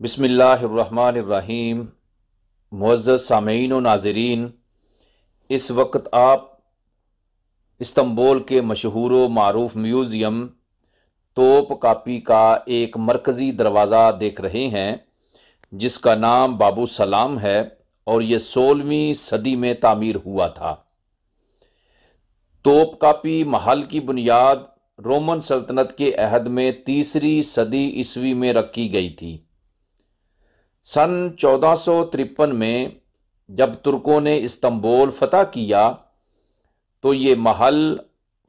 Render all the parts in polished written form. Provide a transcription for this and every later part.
बिस्मिल्लाहिर्रहमानिर्रहीम। मुअज़्ज़ज़ सामीईन व नाज़रीन, इस वक्त आप इस्तंबुल के मशहूर व मारूफ म्यूज़ियम तोप कापी का एक मरकज़ी दरवाज़ा देख रहे हैं जिसका नाम बाबू सलाम है और ये 16वीं सदी में तामीर हुआ था। तोप कापी महल की बुनियाद रोमन सल्तनत के अहद में 3री सदी ईस्वी में रखी गई थी। सन 1453 में जब तुर्कों ने इस्तंबुल फतह किया तो ये महल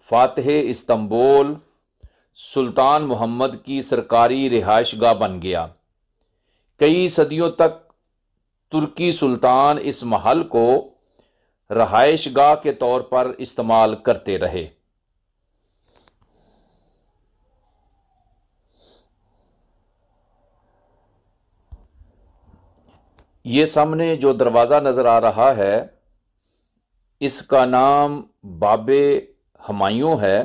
फातह इस्तंबुल सुल्तान मोहम्मद की सरकारी रिहाइशगाह बन गया। कई सदियों तक तुर्की सुल्तान इस महल को रहाइशगाह के तौर पर इस्तेमाल करते रहे। ये सामने जो दरवाज़ा नज़र आ रहा है इसका नाम बाबे हमायूं है।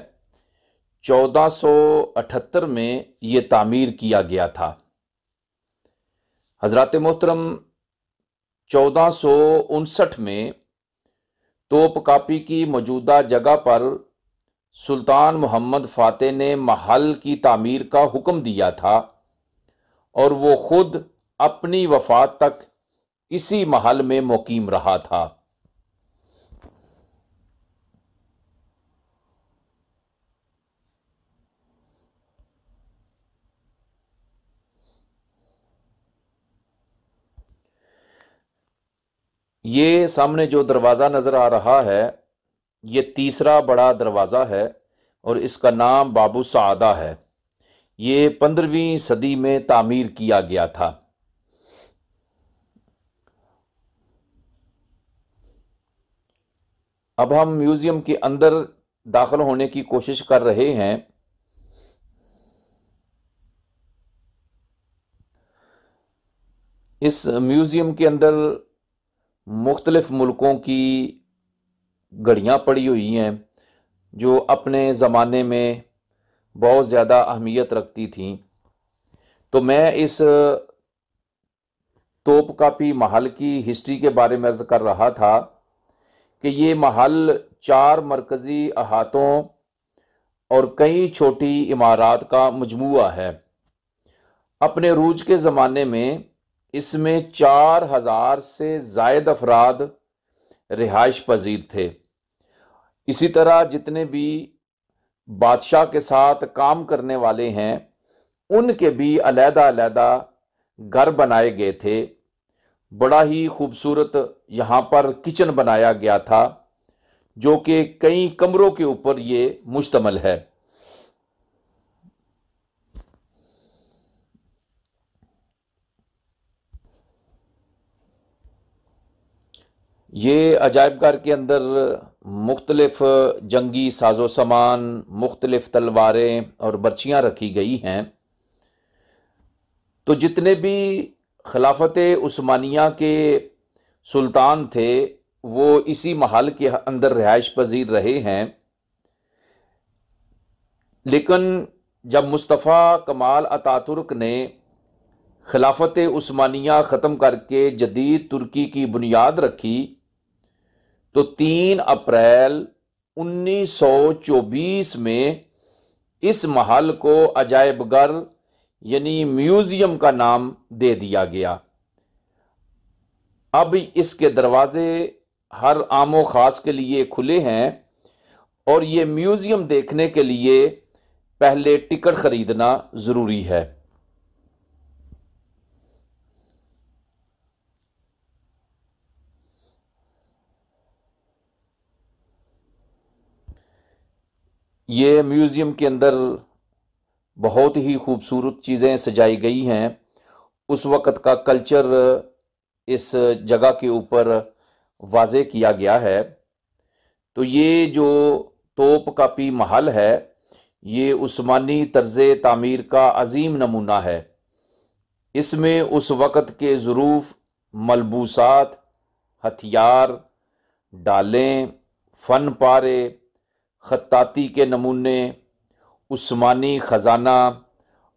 1478 में ये तामीर किया गया था। हज़रात मोहतरम 1459 में तोप कापी की मौजूदा जगह पर सुल्तान मोहम्मद फ़ातेह ने महल की तामीर का हुक्म दिया था और वो खुद अपनी वफ़ात तक इसी महल में मुकीम रहा था। ये सामने जो दरवाज़ा नज़र आ रहा है ये तीसरा बड़ा दरवाज़ा है और इसका नाम बाबू सादा है। ये 15वीं सदी में तामीर किया गया था। अब हम म्यूज़ियम के अंदर दाखिल होने की कोशिश कर रहे हैं। इस म्यूज़ियम के अंदर मुख्तलिफ़ मुल्कों की घड़ियाँ पड़ी हुई हैं जो अपने ज़माने में बहुत ज़्यादा अहमियत रखती थीं। तो मैं इस तोप कापी महल की हिस्ट्री के बारे में अर्ज़ कर रहा था कि ये महल 4 मरकज़ी अहातों और कई छोटी इमारात का मजमूआ है। अपने रूज के ज़माने में इसमें 4000 से ज़ायद अफराद रिहाइश पजीर थे। इसी तरह जितने भी बादशाह के साथ काम करने वाले हैं उनके भी अलहदा-अलहदा घर बनाए गए थे। बड़ा ही खूबसूरत यहाँ पर किचन बनाया गया था जो कि कई कमरों के ऊपर ये मुश्तमिल है। ये अजायबघर के अंदर मुख्तलिफ जंगी साजो सामान, मुख्तलिफ तलवारें और बर्चियाँ रखी गई हैं। तो जितने भी खिलाफत उस्मानिया के सुल्तान थे वो इसी महल के अंदर रिहाइश पजीर रहे हैं। लेकिन जब मुस्तफ़ा कमाल अतातुर्क ने खिलाफत उस्मानिया ख़त्म करके जदीद तुर्की की बुनियाद रखी तो 3 अप्रैल 1924 में इस महल को अजायबघर यानी म्यूज़ियम का नाम दे दिया गया। अब इसके दरवाजे हर आमो ख़ास के लिए खुले हैं और ये म्यूज़ियम देखने के लिए पहले टिकट ख़रीदना ज़रूरी है। ये म्यूज़ियम के अंदर बहुत ही खूबसूरत चीज़ें सजाई गई हैं। उस वक़्त का कल्चर इस जगह के ऊपर वाज़े किया गया है। तो ये जो तोप कापी महल है ये उस्मानी तर्ज़ तामीर का अजीम नमूना है। इसमें उस वक़्त के ज़ुरूफ़, मलबूसात, हथियार, डालें, फ़न पारे, ख़त्ताती के नमूने, उस्मानी ख़जाना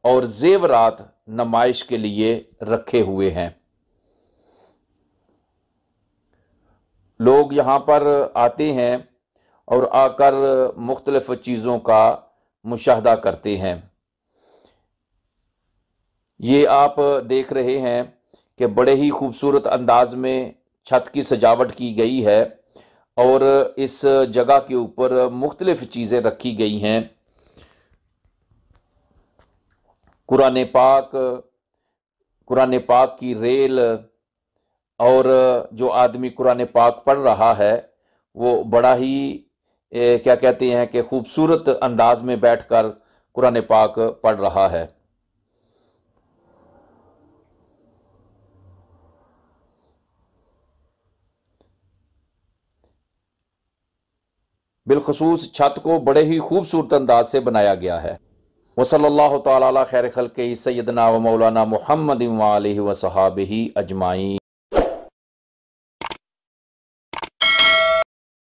और ज़ेवरात नुमाइश के लिए रखे हुए हैं। लोग यहाँ पर आते हैं और आकर मुख्तलिफ़ चीज़ों का मुशाहदा करते हैं। ये आप देख रहे हैं कि बड़े ही खूबसूरत अंदाज में छत की सजावट की गई है और इस जगह के ऊपर मुख्तलिफ़ चीज़ें रखी गई हैं। कुरान पाक की रेल, और जो आदमी कुरान पाक पढ़ रहा है वो बड़ा ही क्या कहते हैं कि खूबसूरत अंदाज में बैठकर कुरान पाक पढ़ रहा है। बिलखसूस छत को बड़े ही खूबसूरत अंदाज से बनाया गया है। वसल्लल्लाहु तआला अला खैर खल्क़िही सय्यदना व मौलाना मुहम्मद व आलिहि व सहाबिही अजमाइन।